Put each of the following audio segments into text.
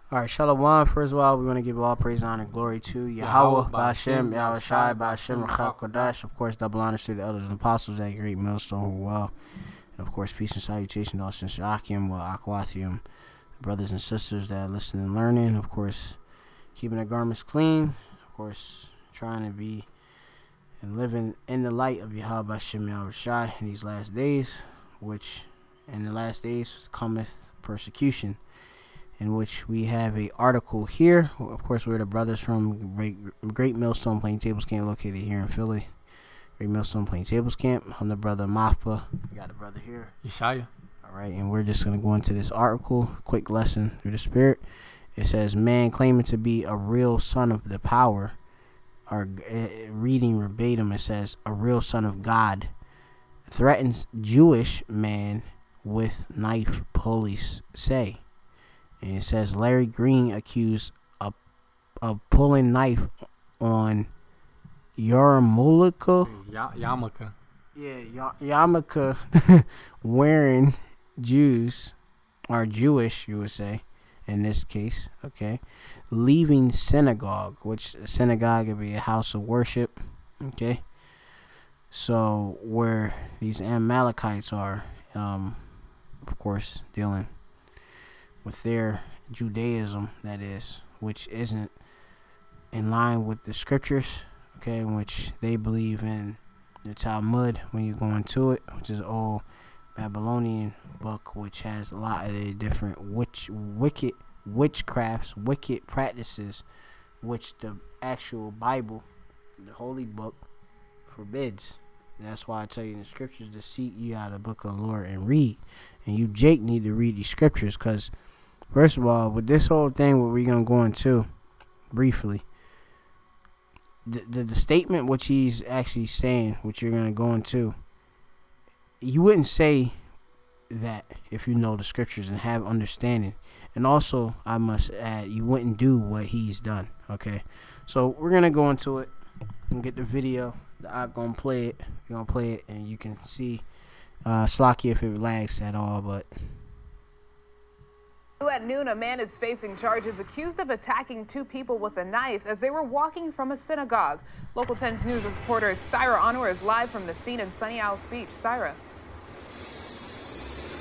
All right, Shalom. First of all, we want to give all praise, honor, and glory to Yahweh, Ba'Shem, Yahweh Shai, Ba'Shem, Rachak Kodash. Of course, double honors to the elders and apostles at Great Millstone who are well. And of course, peace and salutation to all since Akim, Akwathium, brothers and sisters that are listening and learning. Of course, keeping their garments clean. Of course, trying to be and living in the light of Yahweh, Ba'Shem, Yahweh Shai in these last days, which in the last days cometh persecution. In which we have a article here. Of course, we're the brothers from Great Millstone Playing Tables Camp, located here in Philly. Great Millstone Playing Tables Camp. I'm the brother Mafpa. We got a brother here, Yeshaya. All right, and we're just going to go into this article. Quick lesson through the Spirit. It says, man claiming to be a real son of the power, or reading verbatim, it says, a real son of God threatens Jewish man with knife, police say. And it says Larry Green accused of pulling knife on Yarmulke. Yarmulke. Yeah, Yarmulke wearing Jews, or Jewish, you would say, in this case. Okay, leaving synagogue, which a synagogue would be a house of worship. Okay, so where these Amalekites are, of course, dealing with their Judaism, that is, which isn't in line with the scriptures, okay, in which they believe in the Talmud when you go into it, which is an old Babylonian book, which has a lot of the different wicked witchcrafts, wicked practices, which the actual Bible, the holy book, forbids. That's why I tell you in the scriptures to seek you out of the book of the Lord and read. And you, Jake, need to read these scriptures, because first of all, with this whole thing, what we're going to go into briefly, the statement which he's actually saying, which you're going to go into, you wouldn't say that if you know the scriptures and have understanding. And also, I must add, you wouldn't do what he's done. Okay, so we're going to go into it and get the video. I'm going to play it. We're going to play it, and you can see Slocky if it lags at all, but... At noon, a man is facing charges accused of attacking two people with a knife as they were walking from a synagogue. Local 10's news reporter Syra Anwar is live from the scene in Sunny Isles Beach. Syra.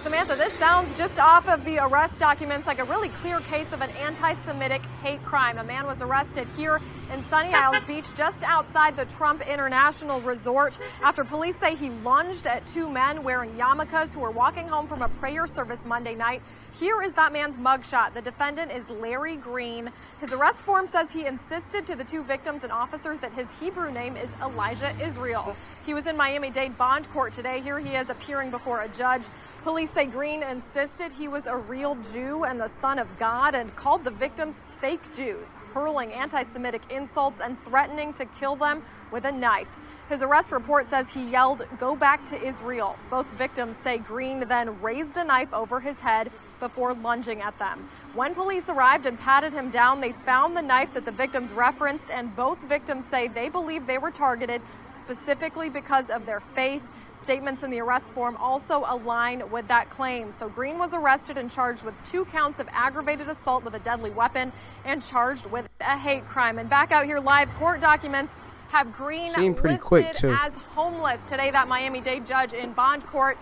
Samantha, this sounds just off of the arrest documents like a really clear case of an anti-Semitic hate crime. A man was arrested here in Sunny Isles Beach just outside the Trump International Resort after police say he lunged at two men wearing yarmulkes who were walking home from a prayer service Monday night. Here is that man's mugshot. The defendant is Larry Green. His arrest form says he insisted to the two victims and officers that his Hebrew name is Elijah Israel. He was in Miami-Dade bond court today. Here he is appearing before a judge. Police say Green insisted he was a real Jew and the son of God and called the victims fake Jews, hurling anti-Semitic insults and threatening to kill them with a knife. His arrest report says he yelled, "Go back to Israel." Both victims say Green then raised a knife over his head before lunging at them. When police arrived and patted him down, they found the knife that the victims referenced, and both victims say they believe they were targeted specifically because of their faith. Statements in the arrest form also align with that claim. So Green was arrested and charged with 2 counts of aggravated assault with a deadly weapon and charged with a hate crime. And back out here live, court documents have Green listed as homeless. Today, that Miami-Dade judge in bond court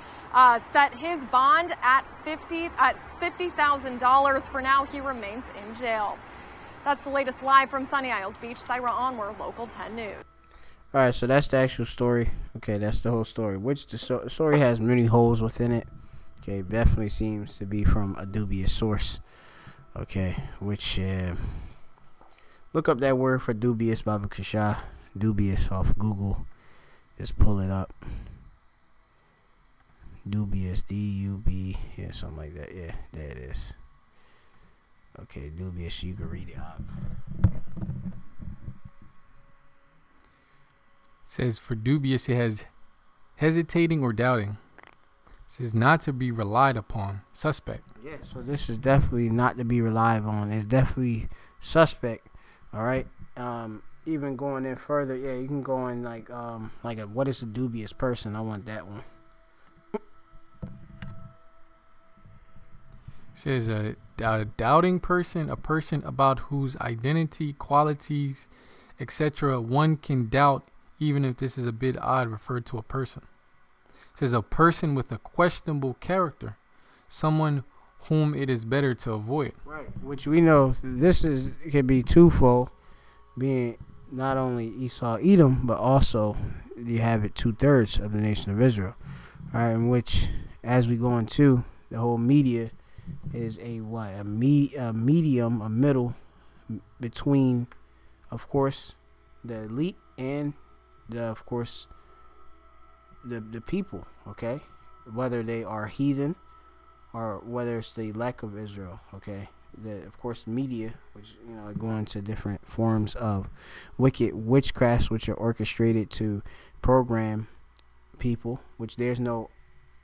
set his bond at $50,000. For now, he remains in jail. That's the latest live from Sunny Isles Beach. Syra Onward, Local 10 News. All right, so that's the actual story. Okay, that's the whole story, which the story has many holes within it. Okay, definitely seems to be from a dubious source. Okay, which look up that word for dubious, Baba Kasha. Dubious off Google. Just pull it up. Dubious, D-U-B, yeah, something like that. Yeah, there it is. Okay, dubious, you can read it out. It says for dubious, it has hesitating or doubting. It says not to be relied upon, suspect. Yeah, so this is definitely not to be relied on. It's definitely suspect. All right. Even going in further, yeah, you can go in like what is a dubious person? I want that one. says a doubting person, a person about whose identity, qualities, etc. one can doubt, even if this is a bit odd, referred to a person. It says a person with a questionable character, someone whom it is better to avoid. Right, which we know this could be twofold, being not only Esau, Edom, but also you have it 2/3 of the nation of Israel. All right, in which, as we go into the whole media, is a medium, a middle between, of course, the elite and of course the people. Okay, whether they are heathen or whether it's the elect of Israel. Okay, of course media, which go into different forms of wicked witchcrafts, which are orchestrated to program people, which there's no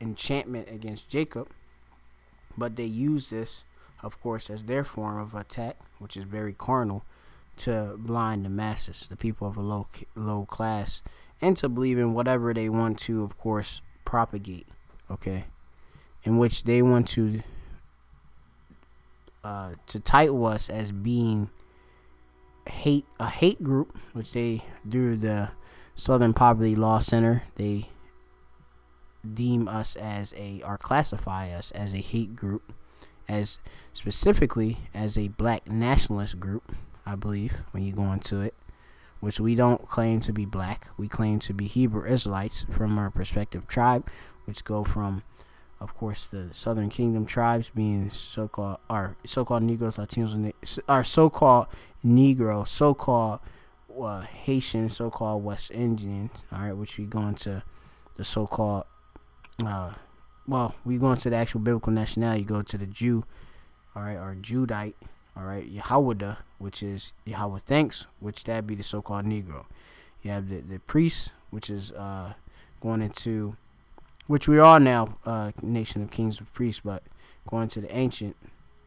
enchantment against Jacob, but they use this, of course, as their form of attack, which is very carnal, to blind the masses, the people of a low class, into believing whatever they want to, of course, propagate. Okay, in which they want to title us as being a hate group, which they, through the Southern Poverty Law Center, they deem us as or classify us as a hate group, as specifically as a black nationalist group, I believe, when you go into it, which we don't claim to be black. We claim to be Hebrew Israelites from our respective tribe, which go from, of course, the Southern Kingdom tribes being so-called Negroes, Latinos, our so-called Negro, so-called Haitian, so-called West Indian, all right, which we go into the so-called, we go into the actual biblical nationality. You go to the Jew, all right, or Judite, all right, Yahweh, which is Yahweh thanks, which that be the so-called Negro. You have the priest, which is going into, which we are now, nation of kings and priests, but going to the ancient,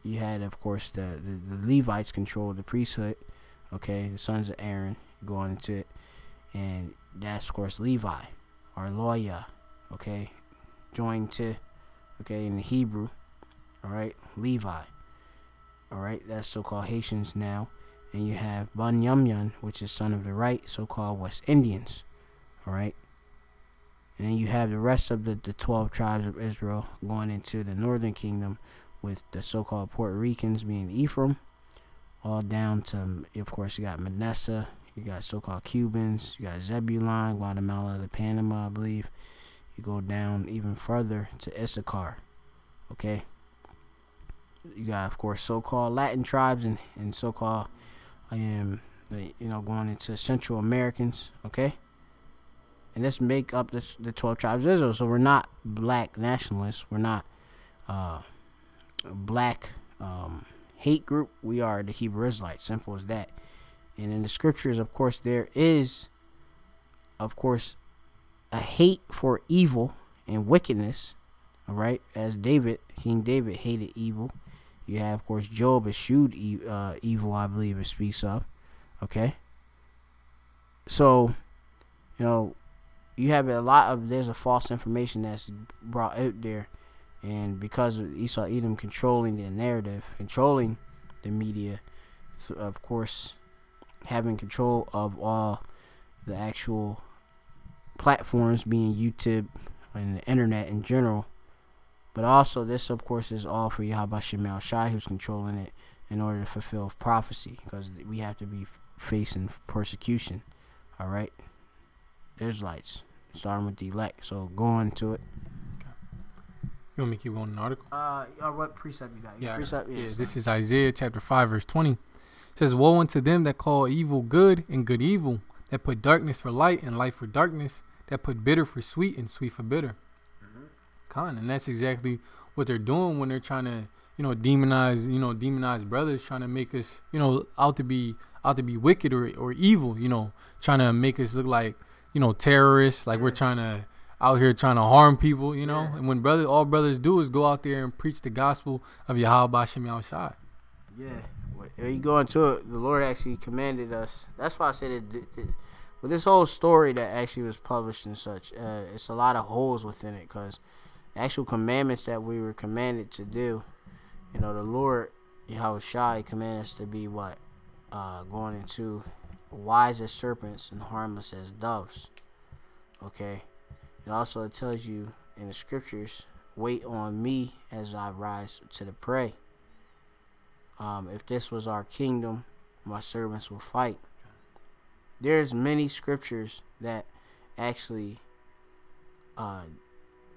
you had, of course, the Levites control the priesthood, okay, the sons of Aaron going into it, and that's, of course, Levi, or Loya, okay, joined to, okay, in the Hebrew, all right, Levi, all right, that's so-called Haitians now, and you have Banyamyan, which is son of the right, so-called West Indians, all right. And then you have the rest of the 12 tribes of Israel going into the northern kingdom, with the so-called Puerto Ricans being Ephraim, all down to, of course, you got Manasseh, you got so-called Cubans, you got Zebulon, Guatemala, the Panama, I believe. You go down even further to Issachar, okay. You got, of course, so-called Latin tribes and so-called, going into Central Americans, okay. And this make up the 12 tribes of Israel. So we're not black nationalists. We're not black hate group. We are the Hebrew Israelites. Simple as that. And in the scriptures, of course, there is, of course, a hate for evil and wickedness. All right, as King David hated evil. You have, of course, Job eschewed evil, I believe it speaks of. Okay. So, you have there's a false information that's brought out there, and because of Esau Edom controlling the narrative, controlling the media, of course, having control of all the actual platforms, being YouTube and the internet in general, but also this, of course, is all for Yahweh Shemel Shai, who's controlling it in order to fulfill prophecy, because we have to be facing persecution. All right. Israelites, starting with the elect. So going to it. Okay. You want me to keep going in the article? What precept you got? Yeah, precept. Yeah, this is Isaiah chapter 5 verse 20. It says, "Woe unto them that call evil good and good evil, that put darkness for light and light for darkness, that put bitter for sweet and sweet for bitter." And that's exactly what they're doing when they're trying to, demonize brothers, trying to make us, out to be wicked or evil, trying to make us look like, terrorists, like we're out here trying to harm people, And when all brothers do is go out there and preach the gospel of Yahweh Shem Yahushai. Yeah, when you go into it, the Lord actually commanded us. That's why I said with this whole story that actually was published and such, it's a lot of holes within it, because the actual commandments that we were commanded to do, You know, the Lord, Yahushua, command us to be what? Going into wise as serpents and harmless as doves. Okay. It also tells you in the scriptures, wait on me as I rise to the prey. If this was our kingdom, my servants will fight. There's many scriptures that actually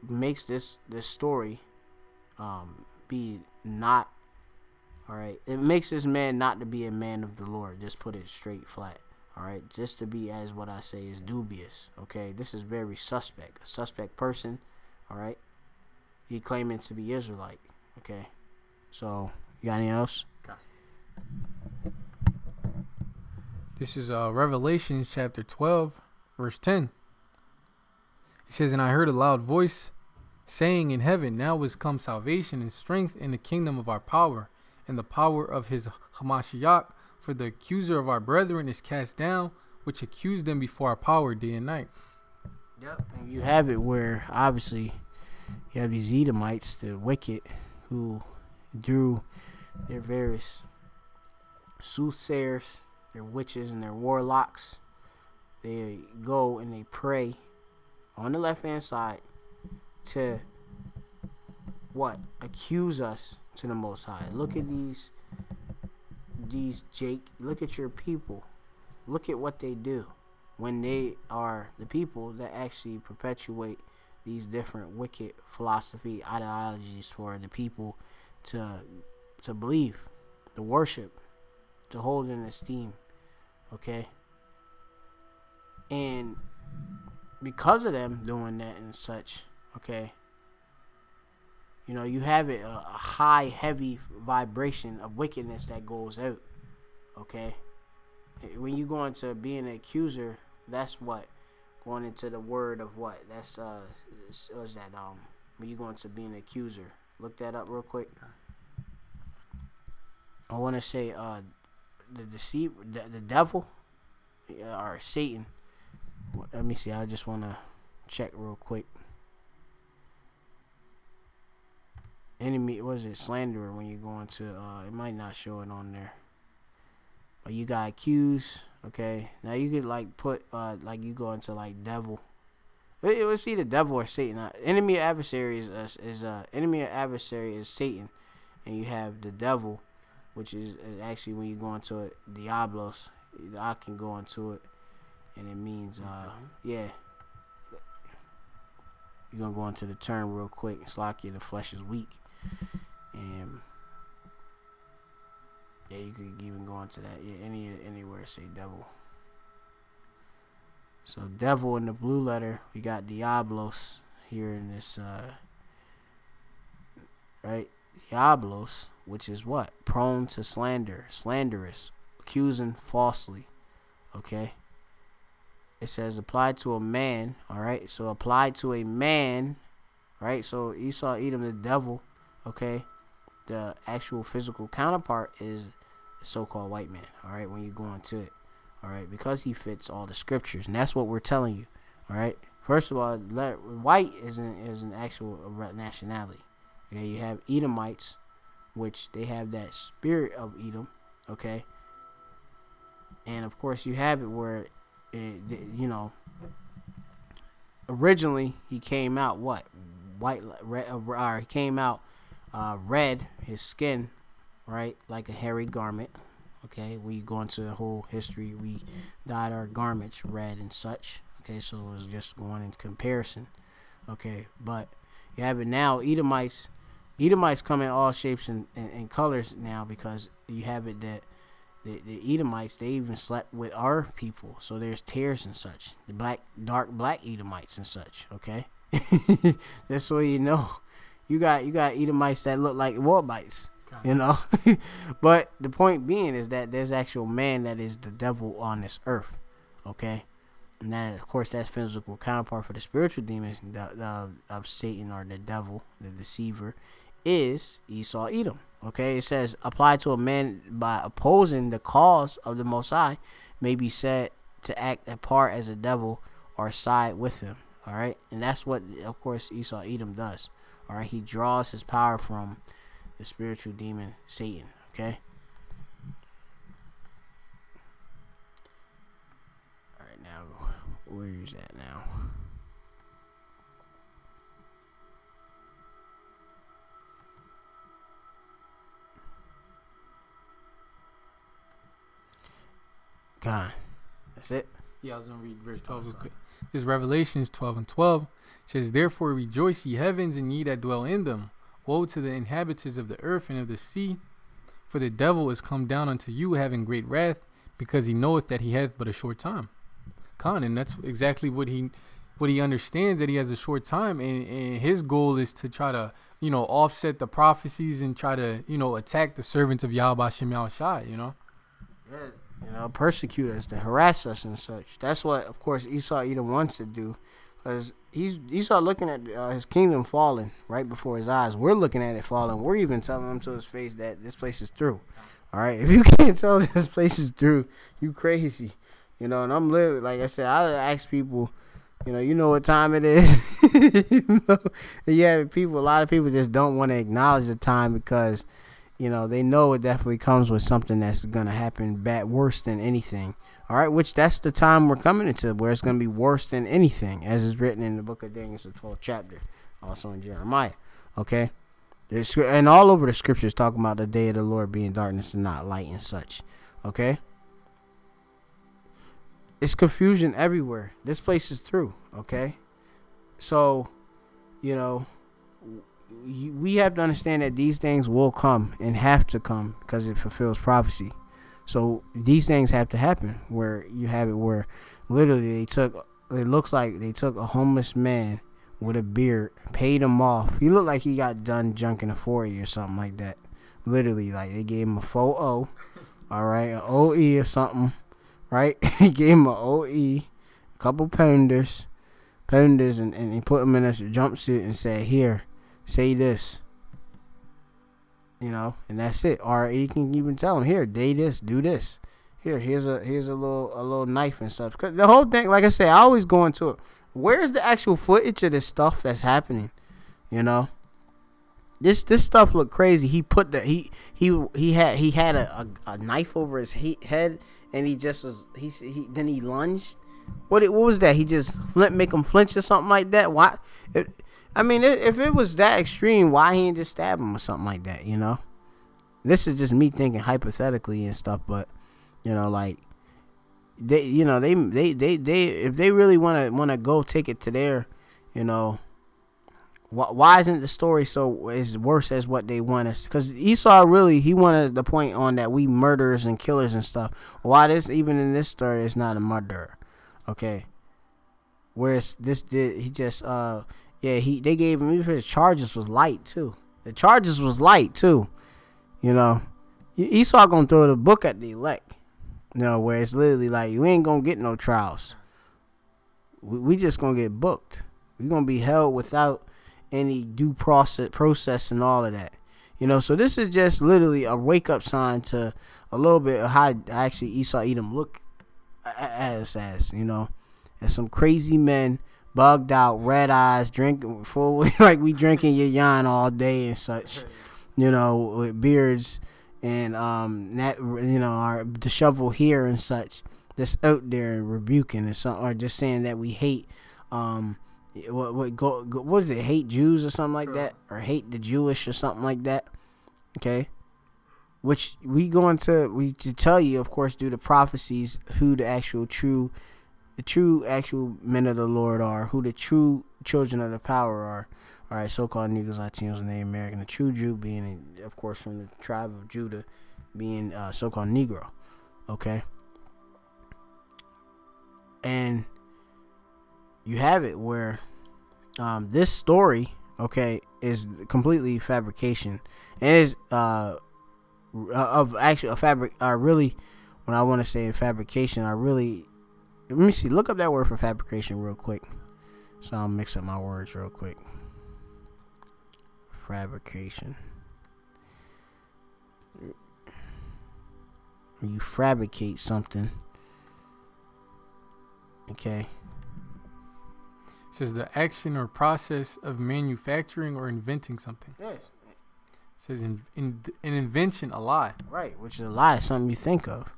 makes this story be not all right. It makes this man not to be a man of the Lord. Just put it straight flat. All right, just to be, as what I say, is dubious. Okay, this is very suspect. A suspect person. All right, he claiming to be Israelite. Okay, so you got anything else? Okay. This is Revelation chapter 12, verse 10. It says, "And I heard a loud voice saying in heaven, now is come salvation and strength in the kingdom of our power, and the power of his Hamashiach. For the accuser of our brethren is cast down, which accused them before our power day and night." Yep. And you have it where obviously you have these Edomites, the wicked, who through their various soothsayers, their witches and their warlocks, they go and they pray on the left hand side to what? Accuse us to the Most High. Look at these Jake, look at your people. Look at what they do when they are the people that actually perpetuate these different wicked philosophy ideologies for the people to believe, to worship, to hold in esteem. Okay? And because of them doing that and such, okay, you know, you have it a high, heavy vibration of wickedness that goes out. Okay? When you go into being an accuser, that's what? Going into the word of what? That's, what's that? When you go into being an accuser. Look that up real quick. I want to say, the deceiver, the devil, or Satan. Let me see. I just want to check real quick. Enemy, was it slanderer? When you go into it might not show it on there, but you got accuse. Okay, now you could like put like you go into like devil. It was either devil or Satan. Enemy or adversary is enemy or adversary is Satan, and you have the devil, which is actually when you go into it, Diablos. I can go into it, and it means yeah. You're gonna go into the term real quick. It's like the flesh is weak. And yeah, you could even go into that. Yeah, anywhere say devil. So devil in the blue letter, we got Diablos here in this right? Diablos, which is what? Prone to slander, slanderous, accusing falsely. Okay? It says applied to a man, all right? So applied to a man, right? So Esau, Edom, the devil, okay? The actual physical counterpart is the so-called white man, all right? When you go into it, all right? Because he fits all the scriptures, and that's what we're telling you, all right? First of all, white is an actual nationality. Okay, you have Edomites, which they have that spirit of Edom, okay? And of course, you have it where you know, originally he came out what? White, red, he came out red, his skin, right? Like a hairy garment. Okay, we go into the whole history. We dyed our garments red and such. Okay, so it was just going in comparison. Okay, but you have it now. Edomites come in all shapes and colors now, because you have it that the Edomites, they even slept with our people. So there's tares and such. The dark black Edomites and such. Okay, that's so you know. You got Edomites that look like Moabites. You know, but the point being is that there's actual man that is the devil on this earth. Okay, and that, of course, that's physical counterpart for the spiritual demons of Satan, or the devil, the deceiver, is Esau, Edom. Okay, it says applied to a man by opposing the cause of the Most High may be said to act apart as a devil or side with him. All right, and that's what, of course, Esau, Edom does. All right, he draws his power from the spiritual demon Satan. Okay. All right, now where is that now? God, that's it. Yeah, I was going to read verse 12. This Revelations 12:12 says, "Therefore rejoice, ye heavens, and ye that dwell in them. Woe to the inhabitants of the earth and of the sea, for the devil is come down unto you, having great wrath, because he knoweth that he hath but a short time." And that's exactly what he understands, that he has a short time, and his goal is to try to, offset the prophecies and try to, attack the servants of Yahweh Shem Yahushai, Yeah. Persecute us, to harass us and such. That's what, of course, Esau Edom wants to do, because Esau looking at his kingdom falling right before his eyes. We're looking at it falling. We're even telling him to his face that this place is through. All right, if you can't tell this place is through, you crazy. And I'm literally, like I said, I ask people, you know what time it is. Yeah, a lot of people just don't want to acknowledge the time because, they know it definitely comes with something that's going to happen worse than anything. All right, which that's the time we're coming into, where it's going to be worse than anything, as is written in the book of Daniel, the 12th chapter, also in Jeremiah. Okay, and all over the scriptures talking about the day of the Lord being darkness and not light and such. Okay, it's confusion everywhere. This place is through. Okay, so we have to understand that these things will come and have to come because it fulfills prophecy. So these things have to happen, where you have it where literally it looks like they took a homeless man with a beard, paid him off. He looked like he got done junking a 40 or something like that. Literally, like they gave him a 4-0, all right, an OE or something, right? He gave him an OE, a couple pounders, and he put him in a jumpsuit and said, "Here, say this," and that's it. Or he can even tell him, "Here, day this, do this. Here's a little knife and stuff." Cause the whole thing, like I said, I always go into it. Where's the actual footage of this stuff that's happening? This stuff looked crazy. He put he had a knife over his head, and he just was then he lunged. What was that? He just make him flinch or something like that. Why? If it was that extreme, why he didn't just stab him or something like that? This is just me thinking hypothetically and stuff, but like they if they really want to go take it to their, why isn't the story so as worse as what they want us? Because Esau he wanted the point on that we murderers and killers and stuff. Why even in this story is not a murderer, okay? Whereas they gave him, even his charges was light too. The charges was light too, Esau gonna throw the book at the elect. Where it's literally like, you ain't gonna get no trials. We just gonna get booked. We gonna be held without any due process and all of that. So this is just literally a wake up sign to a little bit of how actually Esau Edom look as as some crazy men, bugged out, red eyes, drinking full like we drinking your yarn all day and such, with beards and our disheveled hair and such, just out there rebuking and something, or just saying that we hate what is it, hate Jews or something like that, or hate the Jewish or something like that. Okay, which we to tell you, of course, due to prophecies, who the true actual men of the Lord are, who the true children of the power are. All right, so-called Negroes, Latinos, and Native American. The true Jew being, of course, from the tribe of Judah, being so-called Negro. Okay, and you have it where this story, okay, is completely fabrication, and is of actually a fabric. Really, when I want to say fabrication, let me see. Look up that word for fabrication real quick. So I'll mix up my words real quick. Fabrication. You fabricate something. Okay. It says the action or process of manufacturing or inventing something. Yes. says an invention, a lie. Right, which is a lie, something you think of.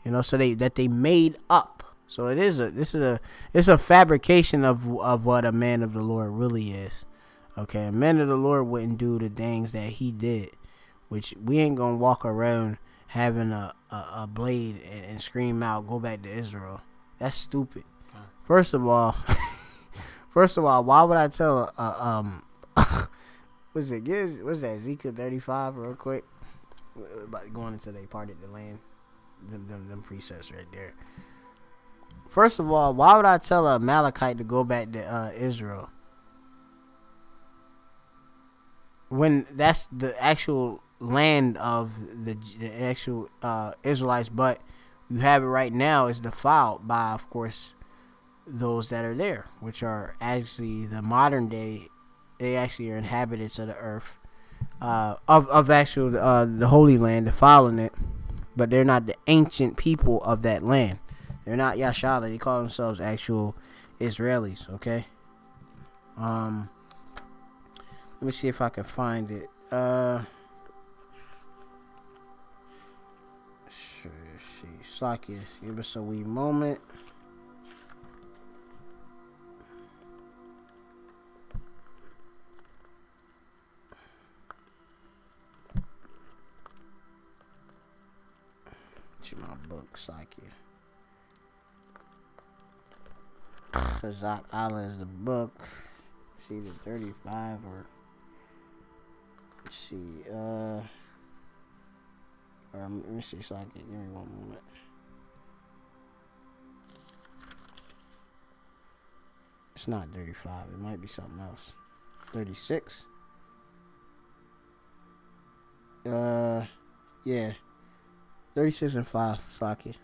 You know, so they made up. So it's a fabrication of what a man of the Lord really is. Okay, a man of the Lord wouldn't do the things that he did, which we ain't gonna walk around having a blade and scream out, "Go back to Israel." That's stupid. First of all, why would I tell what's that, Ezekiel 35 real quick about going into they parted the land, them precepts right there. First of all, why would I tell a Amalekite to go back to Israel when that's the actual land of the actual Israelites, but you have it right now is defiled by, of course, those that are there, which are actually the modern day. They actually are inhabitants of the earth, of actual the Holy Land, defiling it, but they're not the ancient people of that land. They're not Yashala. They call themselves actual Israelis. Okay. Let me see if I can find it. See, Slakia, give us a wee moment. To my book, Slakia. Kazak Allah is the book. It's either 35 or let's see. Let me see, so I can give me one moment. It's not 35. It might be something else. 36. Yeah. 36 and 5. Saki.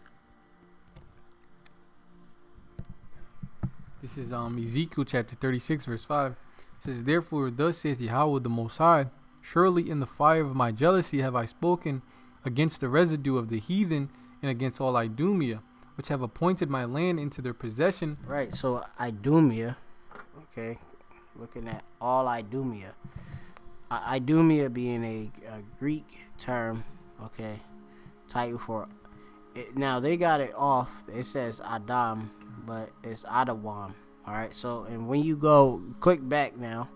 This is Ezekiel chapter 36 verse 5. It says, "Therefore thus saith Yahweh the Most High, surely in the fire of my jealousy have I spoken against the residue of the heathen and against all Idumea, which have appointed my land into their possession." Right, so Idumea, okay, looking at all Idumea. Idumea being a Greek term, okay, title for it. Now they got it off. It says Adam, but it's Adawam. All right, so and when you go click back now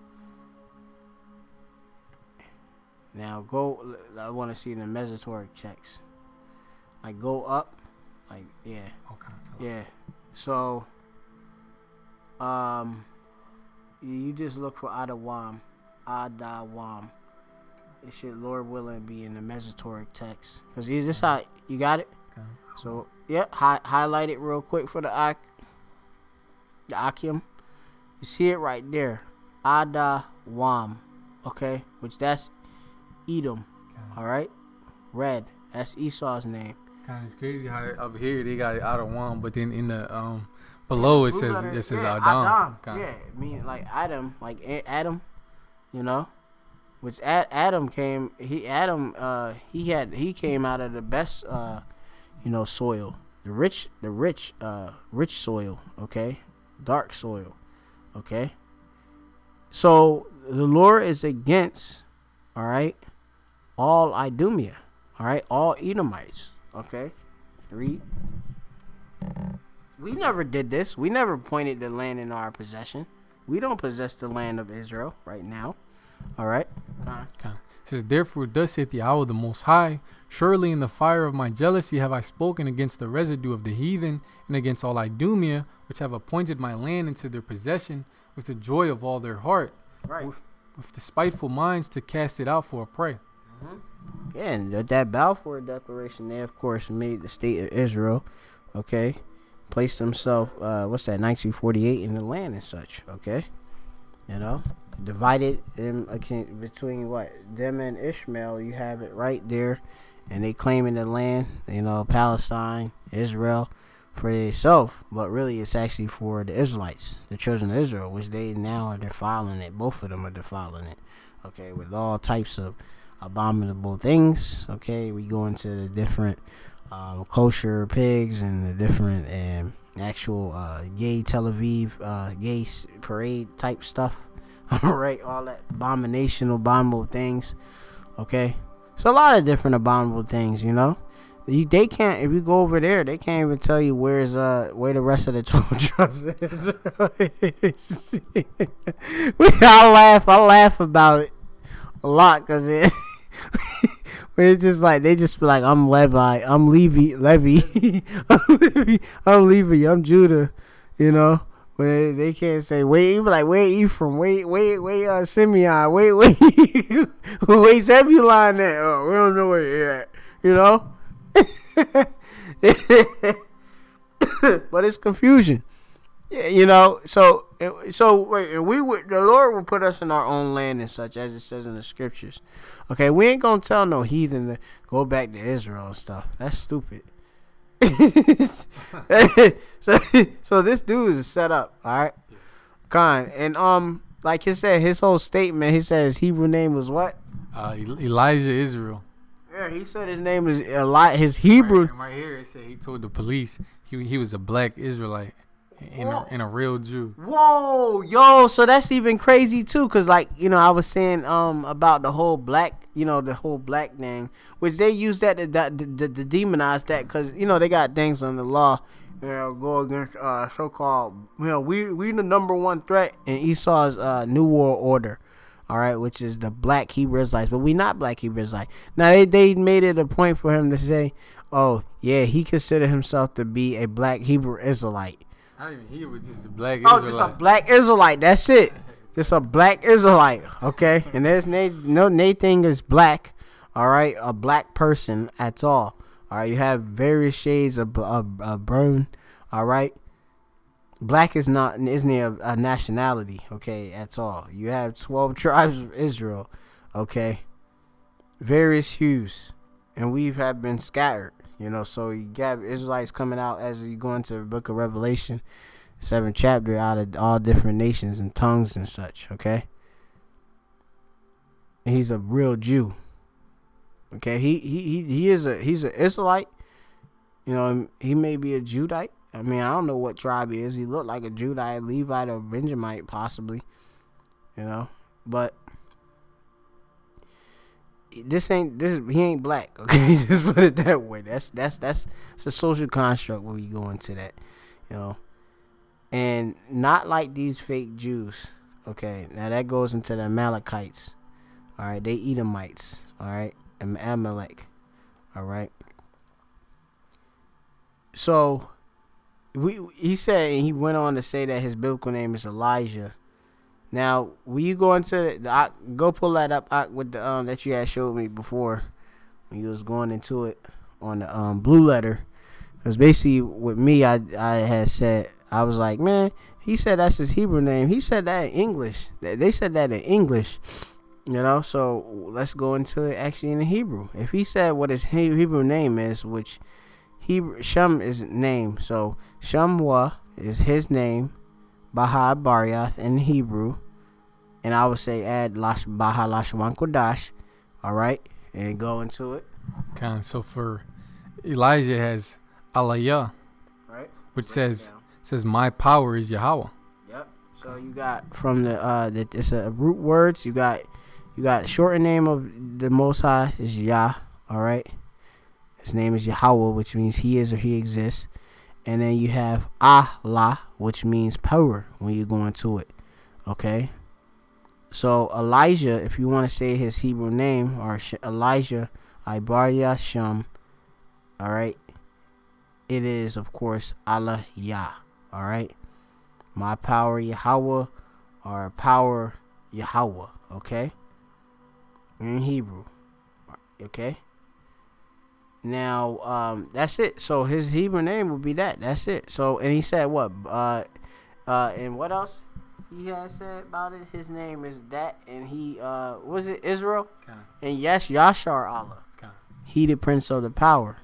go. I want to see the Mesotoric checks. Like go up, like yeah, Okay. yeah. So you just look for Adawam. It should, Lord willing, be in the Mesotoric text. Because is this how you got it? Okay. So, yeah, highlight it real quick for the Akim. You see it right there. Adawam. Okay? Which that's Edom. Okay. All right? Red. That's Esau's name. Kind of crazy how up here they got it out of one, but then in the below it says Adam. Yeah, I mean like Adam, you know. Which Adam came, he came out of the best, soil, the rich soil, okay, dark soil, okay. So the Lord is against, all right, all Idumea, all right, all Edomites, okay. Read. We never did this. We never pointed the land in our possession. We don't possess the land of Israel right now. All right. Okay. It says, "Therefore thus saith Yahweh the Most High, surely in the fire of my jealousy have I spoken against the residue of the heathen and against all Idumea, which have appointed my land into their possession with the joy of all their heart, Right. with the spiteful minds to cast it out for a prey." Mm-hmm. Yeah, and that Balfour Declaration, they of course made the state of Israel, okay, placed themselves, 1948 in the land and such, okay, you know. Divided them between them and Ishmael. You have it right there, and they claiming the land, Palestine, Israel, for themselves, but really it's actually for the Israelites, the children of Israel, which they now are defiling it. Both of them are defiling it, okay, with all types of abominable things. Okay, we go into the different kosher pigs and the different actual gay Tel Aviv gay parade type stuff. All right, all that abominable things. Okay, so a lot of different abominable things, you know. They can't, if you go over there, they can't even tell you where the rest of the 12 tribes is. I laugh about it a lot because it's just like they just be like, I'm Levi, I'm Levi, I'm Levi, I'm Judah, you know. But they can't say wait, like wait Ephraim, wait Simeon, wait Zebulon at. Oh, we don't know where you're at, you know. But it's confusion, you know. So wait, the Lord will put us in our own land and such, as it says in the scriptures. Okay, we ain't gonna tell no heathen to go back to Israel and stuff. That's stupid. So this dude is set up, all right. Khan, and like he said, his whole statement, he said his Hebrew name was what? Elijah Israel. Yeah, he said his name is his Hebrew. Right here it said he told the police he was a black Israelite and a real Jew. Whoa, yo, so that's even crazy too, cause like, you know, I was saying about the whole black, you know, the whole black thing, which they use that to demonize that, cause you know they got things on the law, you know, go against so-called, you know, we the number one threat in Esau's New World Order. All right, which is the black Hebrew Israelites, but we not black Hebrew Israelites. Now they made it a point for him to say, oh yeah, he considered himself to be a black Hebrew Israelite. Not even Hebrew, just a black Israelite. Oh, just a black Israelite. That's it. Just a black Israelite. Okay, and there's no thing is black. All right, a black person at all. All right, you have various shades of brown. All right. Black isn't a nationality, okay, at all. You have 12 tribes of Israel, okay, various hues, and we have been scattered, you know. So you got Israelites coming out as you go into the book of Revelation, 7th chapter, out of all different nations and tongues and such, okay. And he's a real Jew, okay. He's an Israelite, you know. He may be a Judite. I mean, I don't know what tribe he is. He looked like a Judite, Levite, or Benjamite, possibly. You know, but he ain't black. Okay, just put it that way. That's a social construct when we go into that. You know, and not like these fake Jews. Okay, now that goes into the Amalekites. All right, they Edomites. All right, and Amalek. All right. So. He said, and he went on to say that his biblical name is Elijah. Now, when you go into go pull that up with the that you had showed me before when you was going into it on the blue letter, because basically with me, I had said, I was like, man, he said that's his Hebrew name. He said that in English. They said that in English, you know. So let's go into it actually in the Hebrew. If he said what his Hebrew name is, which Shem is name, so Shemwa is his name, Baha Baryath in Hebrew, and I would say add Baha Lashwan Kodash, all right, and go into it. Okay, so for Elijah has Aliyah, right, which says my power is Yahweh. Yep. So you got from the it's a root words. You got shorter name of the Most High is Yah, all right. His name is Yahweh, which means he is or he exists. And then you have Allah, which means power when you go into it. Okay? So Elijah, if you want to say his Hebrew name, or Elijah, Ibar Yasham, all right? It is, of course, Allah Yah, all right? My power Yahweh, or power Yahweh, okay? In Hebrew, okay? Now, that's it. So his Hebrew name would be that. That's it. So, and he said what? And what else? He has said about it. His name is that, and he was it Israel? Okay. And yes, Yashar Allah. Okay. He the Prince of the Power.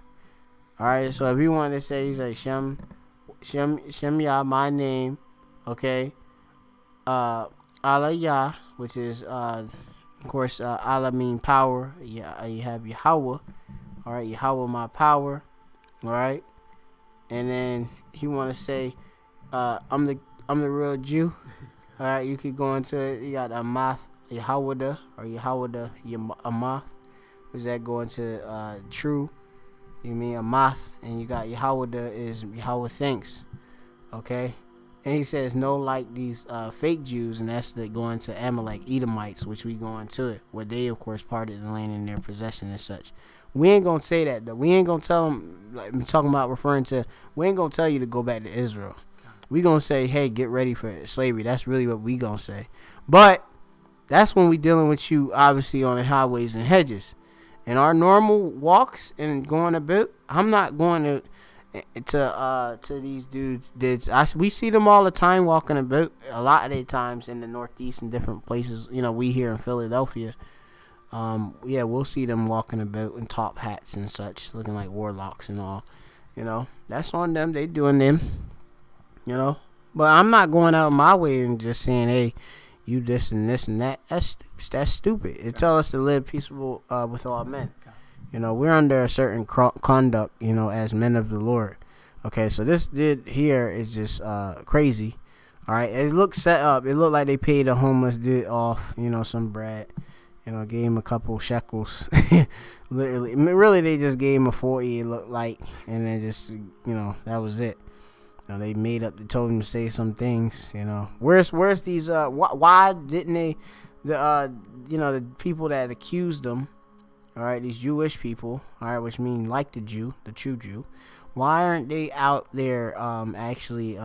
All right. So if you want to say, he's like Shem Yah, my name. Okay. Allah Yah, which is of course Allah mean power. Yeah, you have Yahweh. All right, Yahweh, my power. All right, and then he want to say, I'm the real Jew. All right, you could go into it. You got Amath Yahweh or Yahweh Amath. Was that going to true? You mean Amath, and you got Yahweh is Yahweh thanks. Okay, and he says no like these fake Jews, and that's going to Amalek, Edomites, which we go into it, where they of course parted the land in their possession and such. We ain't gonna say that though. We ain't gonna tell them. Like I'm talking about referring to. We ain't gonna tell you to go back to Israel. We gonna say, hey, get ready for slavery. That's really what we gonna say. But that's when we dealing with you, obviously, on the highways and hedges. In our normal walks and going about, I'm not going to these dudes. We see them all the time walking about. A lot of the times in the Northeast and different places. You know, we here in Philadelphia. Yeah, we'll see them walking about in top hats and such, looking like warlocks and all. You know, that's on them. They doing them. You know, but I'm not going out my way and just saying, hey, you this and this and that. That's stupid. It tell us to live peaceable with all men. You know, we're under a certain conduct, you know, as men of the Lord. Okay, so this here is just crazy. All right, it looks set up. It looked like they paid a homeless dude off, you know, some bread. You know, gave him a couple shekels. Literally, I mean, really, they just gave him a 40. It looked like, and then just, you know, that was it. You know, they made up. They told him to say some things. You know, where's these? Why didn't they? You know, the people that accused them. All right, these Jewish people. All right, which mean like the Jew, the true Jew. Why aren't they out there actually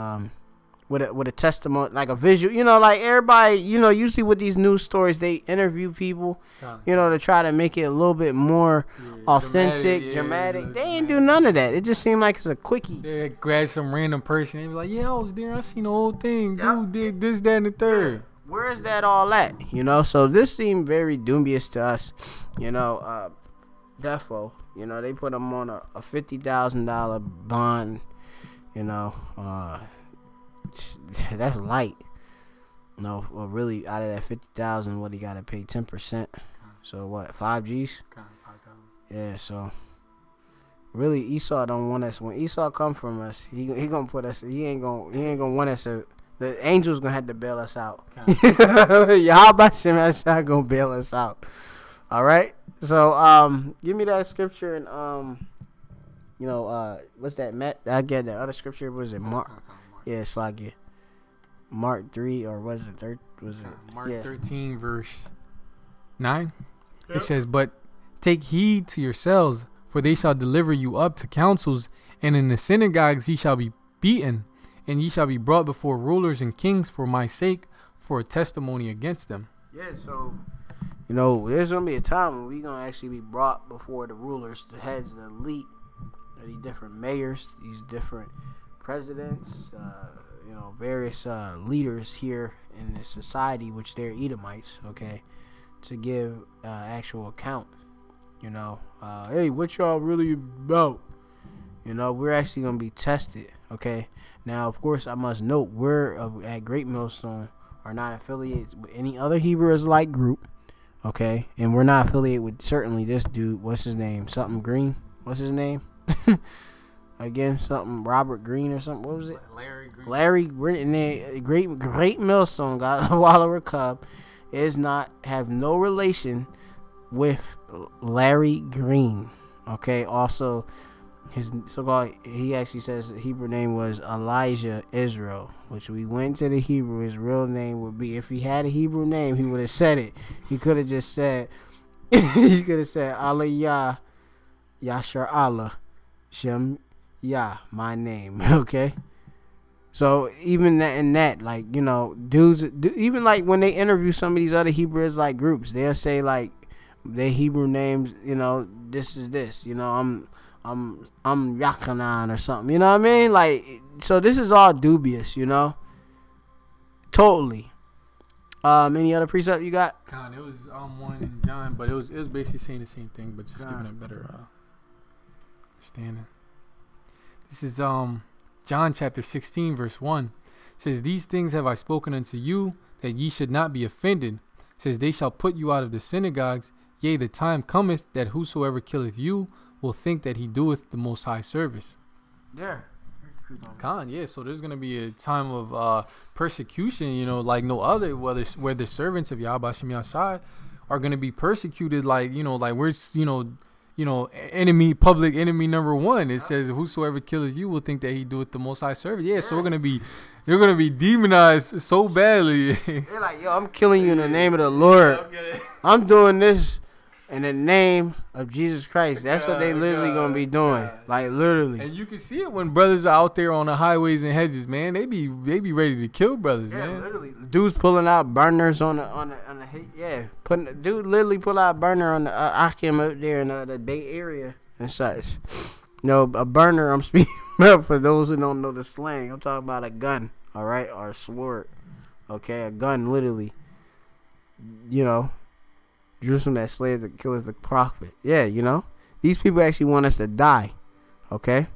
with a testimony, like a visual? You know, like everybody. You know, usually with these news stories, they interview people. You know, to try to make it a little bit more authentic, dramatic. They ain't do none of that. It just seemed like it's a quickie. They grab some random person and be like, yeah, I was there. I seen the whole thing. Dude did this, that, and the third. Where is that all at? You know, so this seemed very dubious to us. You know, defo. You know, they put them on a $50,000 bond. You know, that's light. No, well, really, out of that 50,000, what he got to pay 10%. So what? 5 G's. Yeah. So really, Esau don't want us. When Esau come from us, he gonna put us. He ain't gonna want us to. The angels gonna have to bail us out. Yahweh Shemashah not gonna bail us out. All right. So give me that scripture and you know what's that? Matt, I get that other scripture. Was it Mark? Yeah, it's like Mark 3 or was it 3? Was it Mark 13 verse 9? Yep. It says, "But take heed to yourselves, for they shall deliver you up to councils, and in the synagogues ye shall be beaten, and ye shall be brought before rulers and kings for my sake, for a testimony against them." Yeah, so you know, there's gonna be a time when we're gonna actually be brought before the rulers, the heads, the elite, these different mayors, these different presidents, you know, various leaders here in this society, which they're Edomites, okay, to give actual account. You know, hey, what y'all really about? You know, we're actually gonna be tested. Okay. Now, of course, I must note we're at Great Millstone are not affiliated with any other Hebrew Israelite group. Okay, and we're not affiliated with certainly this dude. What's his name? Something Green. What's his name? Again, something Robert Green or something. What was it? Larry Green. Larry. We're in the Great Millstone. God, Wallower Cub is not have no relation with Larry Green. Okay. Also, his so-called, he actually says the Hebrew name was Elijah Israel, which we went to the Hebrew. His real name would be, if he had a Hebrew name, he would have said it. He could have just said, he could have said Allah Yashar Allah Shem Yah, my name. Okay. So even that and that, like, you know, dudes, even like when they interview some of these other Hebrew Israelite groups, they'll say like their Hebrew names, you know, this is this, you know, I'm Yakanan or something, you know what I mean? Like, so this is all dubious, you know? Totally. Any other precept you got? It was one in John, but it was basically saying the same thing, but just giving a better understanding. This is John chapter 16 verse 1. It says, "These things have I spoken unto you, that ye should not be offended. It says, they shall put you out of the synagogues. Yea, the time cometh that whosoever killeth you will think that he doeth the Most High service." Yeah. Yeah. So there's gonna be a time of persecution, you know, like no other, where the servants of Yahweh Shem Yahshai are gonna be persecuted. Like like we're public enemy number one. It says, "Whosoever killeth you will think that he doeth the Most High service." Yeah, so you're gonna be demonized so badly. They're like, yo, I'm killing you in the name of the Lord. I'm doing this in the name of Jesus Christ. That's what they literally gonna be doing. Like literally. And you can see it when brothers are out there on the highways and hedges, man. They be ready to kill brothers, man. Literally. Dude's pulling out burners on the dude literally pull out a burner on the Accuse up there in the Bay Area and such. A burner I'm speaking about for those who don't know the slang. I'm talking about a gun, all right, or a sword. Okay, a gun literally. Jerusalem that slayeth and killeth the prophet. Yeah, these people actually want us to die. Okay,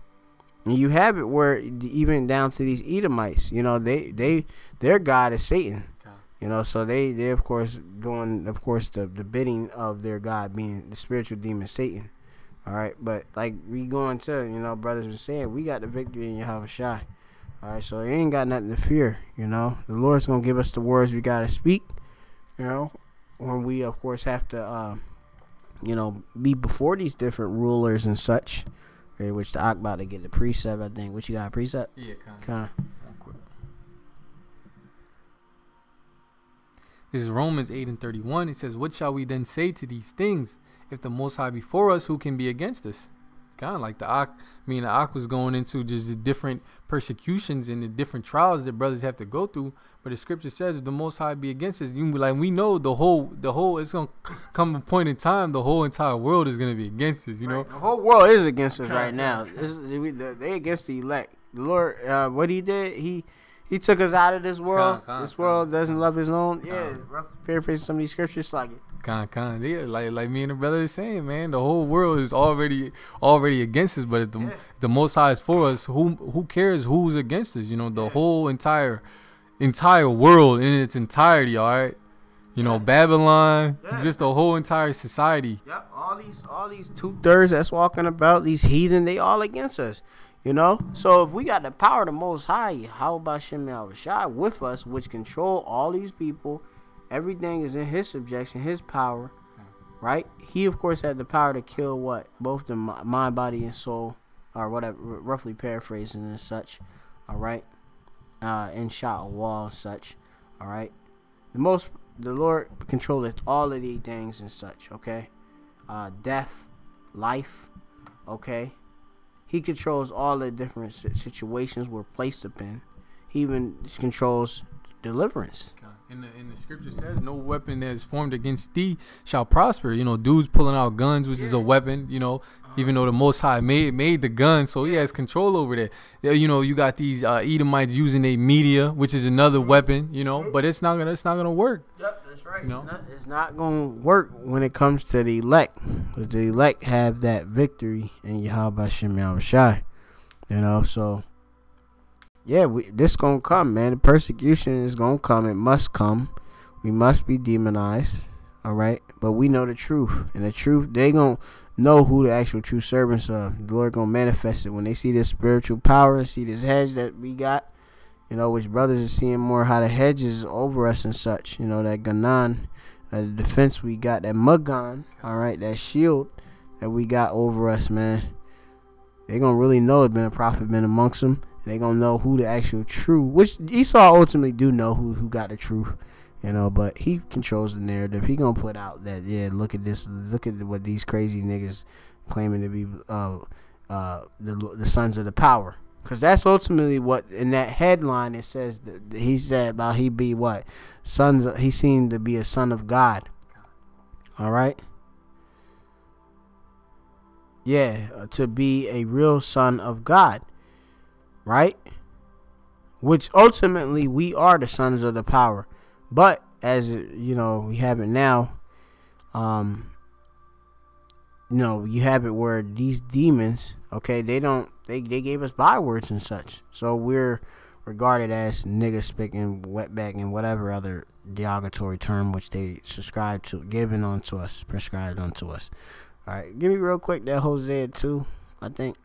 and you have it where even down to these Edomites, their god is Satan. So they of course doing the bidding of their god, being the spiritual demon Satan. All right, but like we going to brothers were saying, we got the victory in Yahweh Shai. All right, so you ain't got nothing to fear. The Lord's gonna give us the words we gotta speak. When we of course have to be before these different rulers and such, which the Ak about to get the precept. I think. What you got, a precept? Yeah, Con. This is Romans 8:31. It says, "What shall we then say to these things? If the Most High be for us, who can be against us?" Kind of like the Ak was going into just the different persecutions and the different trials that brothers have to go through. But the scripture says, if the Most High be against us, we know the whole, it's going to come a point in time, the whole entire world is going to be against us, Right. The whole world is against us right now. They against the elect. The Lord, what he did, he took us out of this world. This world doesn't love his own. Yeah, paraphrasing some of these scriptures like it. Yeah, like me and the brother is saying, man, the whole world is already against us. But if the Most High is for us, who cares who's against us? The whole entire world in its entirety. All right, Babylon, just the whole entire society. Yep, all these 2/3 that's walking about, these heathen, they all against us. So if we got the power of the Most High, how about Shem Shai with us, which control all these people? Everything is in his subjection, his power, right? He, of course, had the power to kill both the mind, body, and soul, or whatever, roughly paraphrasing and such, all right? And shot a wall and such, all right? The Lord controlleth all of these things and such, okay? Death, life, okay? He controls all the different situations we're placed up in. He even controls deliverance. In the scripture says, no weapon that is formed against thee shall prosper. Dudes pulling out guns, which is a weapon, even though the Most High made the gun, so he has control over that. You got these Edomites using a media, which is another weapon, but it's not gonna work. Yep, that's right. It's not gonna work when it comes to the elect, because the elect have that victory in Yahweh Shem Shai. So yeah, this gonna come, man. The persecution is gonna come. It must come. We must be demonized, all right? But we know the truth, and the truth, they gonna know who the actual true servants are. The Lord gonna manifest it when they see this spiritual power and see this hedge that we got. Which brothers are seeing more how the hedge is over us and such. That Ganan, the defense we got, that Magan, all right, that shield that we got over us, man. They gonna really know it's been a prophet been amongst them. They gonna know who the actual true, which Esau ultimately do know who got the truth, but he controls the narrative. He gonna put out that, look at this, look at what these crazy niggas claiming to be the sons of the power, because that's ultimately what in that headline it says that he said about he be what sons. He seemed to be a son of God. All right. Yeah, to be a real son of God. Right? Which ultimately we are the sons of the power. But as we have it now, you have it where these demons, okay, they gave us bywords and such. So we're regarded as nigga spicking, wetback, and whatever other derogatory term which they subscribe to, prescribed unto us. All right, give me real quick that Hosea 2, I think.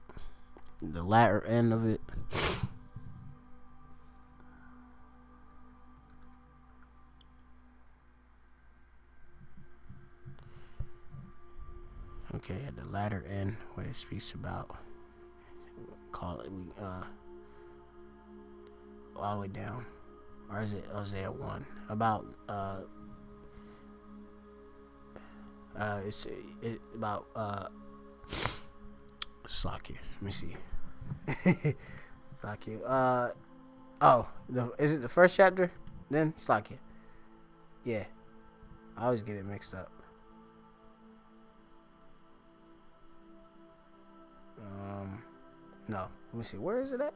The latter end of it. Okay, at the latter end, what it speaks about. Call it all the way down, or is it Hosea 1 about it's about Slakia. Let me see. Slakia. Is it the first chapter? Then Slakia. Yeah, I always get it mixed up. No, let me see. Where is it at?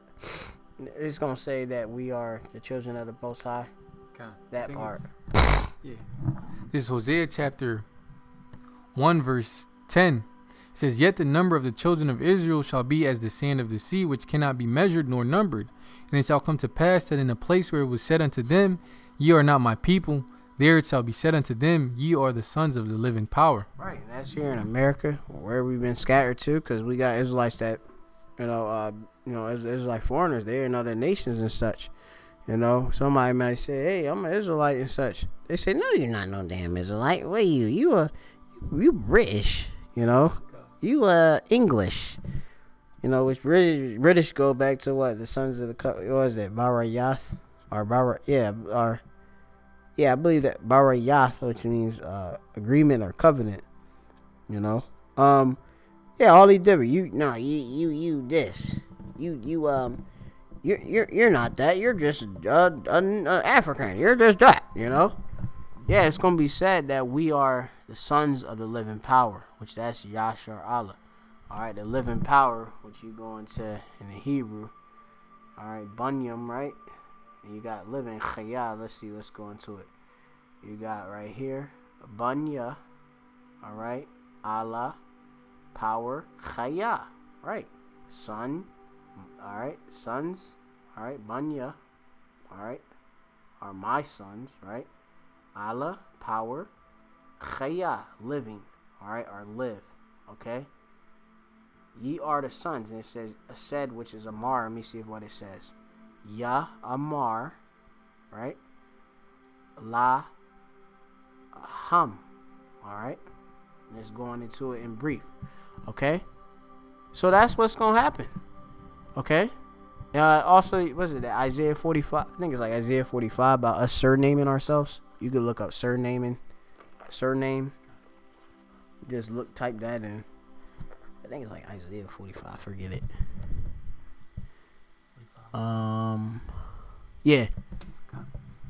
It's gonna say that we are the children of the Most High. Okay. That part. Yeah. This is Hosea chapter 1 verse 10. It says, "Yet the number of the children of Israel shall be as the sand of the sea, which cannot be measured nor numbered. And it shall come to pass that in the place where it was said unto them, Ye are not my people, there it shall be said unto them, Ye are the sons of the living power." Right, and that's here in America, where we've been scattered to, because we got Israelites that, Israelite foreigners there in other nations and such. Somebody might say, "Hey, I'm an Israelite" and such. They say, "No, you're not no damn Israelite. What are you? You British. You English. Which British go back to what the sons of the what was it, Barayath or Bara? I believe that Barayath, which means agreement or covenant. All these different. You this. You're not that. You're just an African. You're just that. Yeah, it's gonna be said that we are the sons of the living power, which that's Yashar Allah. All right, the living power, which you go into in the Hebrew. All right, Bunyam, right? And you got living Chaya. Let's see. Let's go into it. You got right here Bunya. All right, Allah, power, Chaya. Right, son. All right, sons. All right, Bunya. All right, are my sons. Right, Allah, power, Chaya, living. All right, or live. Okay. Ye are the sons, and it says said, which is Amar. Let me see what it says. Ya Amar, right? La Ham. All right. And it's going into it in brief. Okay. So that's what's gonna happen. Okay. Also, was it that Isaiah 45? I think it's like Isaiah 45 about us surnaming ourselves. You could look up surname. Just type that in. I think it's like Isaiah 45. Forget it. 45. Yeah.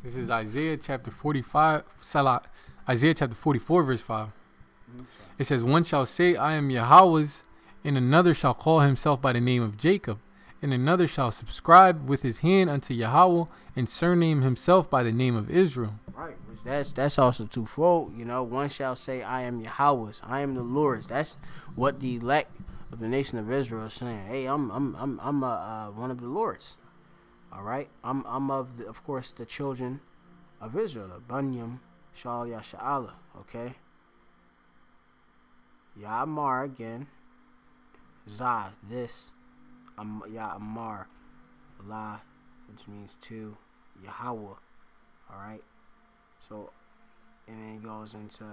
This is Isaiah chapter 45. Isaiah chapter 44 verse 5. It says, "One shall say, I am Yahweh's, and another shall call himself by the name of Jacob, and another shall subscribe with his hand unto Yahweh, and surname himself by the name of Israel." Right. That's also twofold. One shall say, "I am Yahweh's, I am the Lord's." That's what the elect of the nation of Israel is saying. Hey, I'm one of the Lord's. All right. I'm of course the children of Israel. The Bunyam Shal Yasha'ala. Okay. Ya'amar again. Zah, this. Ya'amar, La, which means to Yahweh. All right. So, and then it goes into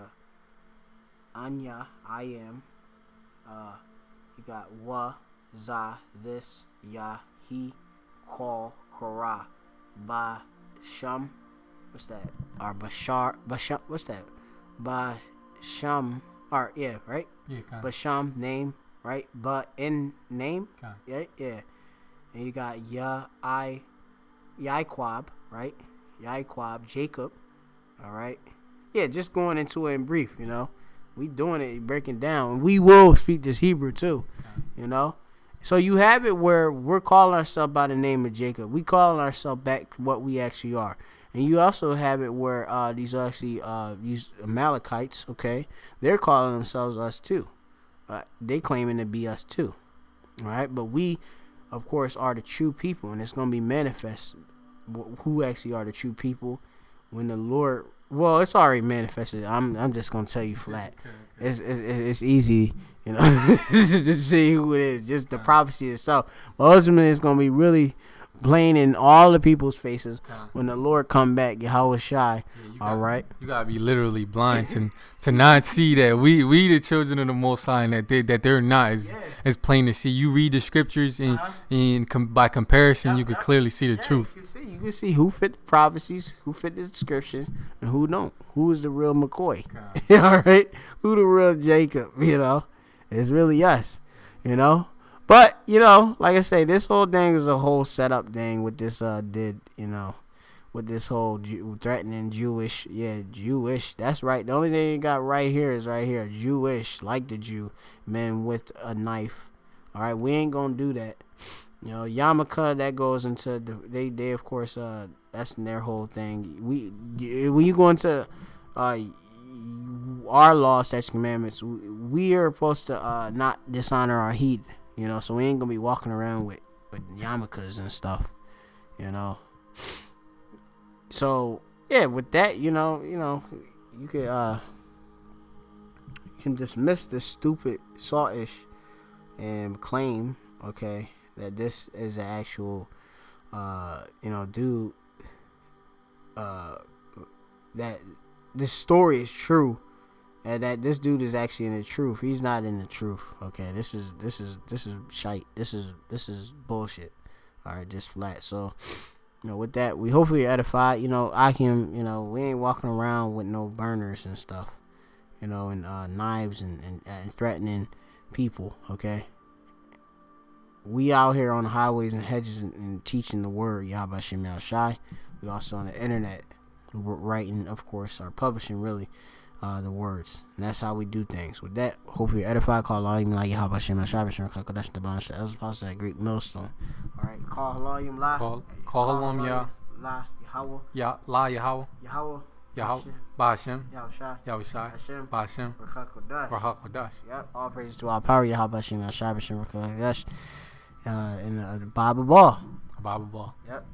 Anya, I am. You got Wa, Za, this, Ya, he, call, Korah, Ba, Sham. What's that? Or Bashar, Basham. What's that? Ba, Sham. Or yeah, right. Yeah. Basham, name, right? But in name. Okay. Yeah. And you got Yaiquab, right? Yaiquab, Jacob. All right. Yeah, just going into it in brief, we doing it, breaking down. We will speak this Hebrew too, So you have it where we're calling ourselves by the name of Jacob. We calling ourselves back what we actually are. And you also have it where these are actually these Amalekites, okay? They're calling themselves us too. They claiming to be us too. All right. But we, of course, are the true people, and it's going to be manifest who actually are the true people when the Lord. Well, it's already manifested. I'm just gonna tell you flat. Okay. It's easy, to see who it is. Just the prophecy itself. But ultimately, it's gonna be really plain in all the people's faces when the Lord come back. Yahweh Shai. All right. You gotta be literally blind to not see that we the children of the Most High, and that they're not as plain to see. You read the scriptures and by comparison, you could clearly see the truth. You can see who fit the prophecies, who fit the description, and who don't. Who is the real McCoy? All right. Who the real Jacob? You know, it's really us. You know. But, you know, like I say, this whole thing is a whole setup thing with this, with this whole threatening Jewish. Yeah, Jewish. That's right. The only thing you got right here is right here. Jewish, like the Jew, men with a knife. All right, we ain't going to do that. You know, yarmulke, that goes into, they of course, that's their whole thing. When you go into our law, statutes, commandments, we are supposed to not dishonor our heat. You know, so we ain't gonna be walking around with yarmulkes and stuff, you know. So yeah, with that, you can dismiss this stupid saltish and claim, okay, that this is an actual, dude, that this story is true. And that this dude is actually in the truth. He's not in the truth. Okay, this is shite. This is bullshit. All right, just flat. So, with that, we hopefully edified. I can. We ain't walking around with no burners and stuff. And knives and threatening people. Okay. We out here on the highways and hedges and teaching the word Yahweh Shem Yahweh Shai. We also on the internet writing, of course, or publishing really. The words, and that's how we do things. With that, hopefully edify. Call Allah, like Yahweh Shem Yahweh Shai, Kodesh the Bonus, as opposed to that Greek millstone. All right, call Allah, La. Call Allah, Ya. La Yahweh. Ya La Yahweh. Yahweh. Ba'Hashem. Yahweh Shai. Ba'Hashem. Baruch Kodesh. Yep. All praises to our power. Yahweh Shem Yahweh Shai, Kodesh. In the Bible ball. Bible ball. Yep.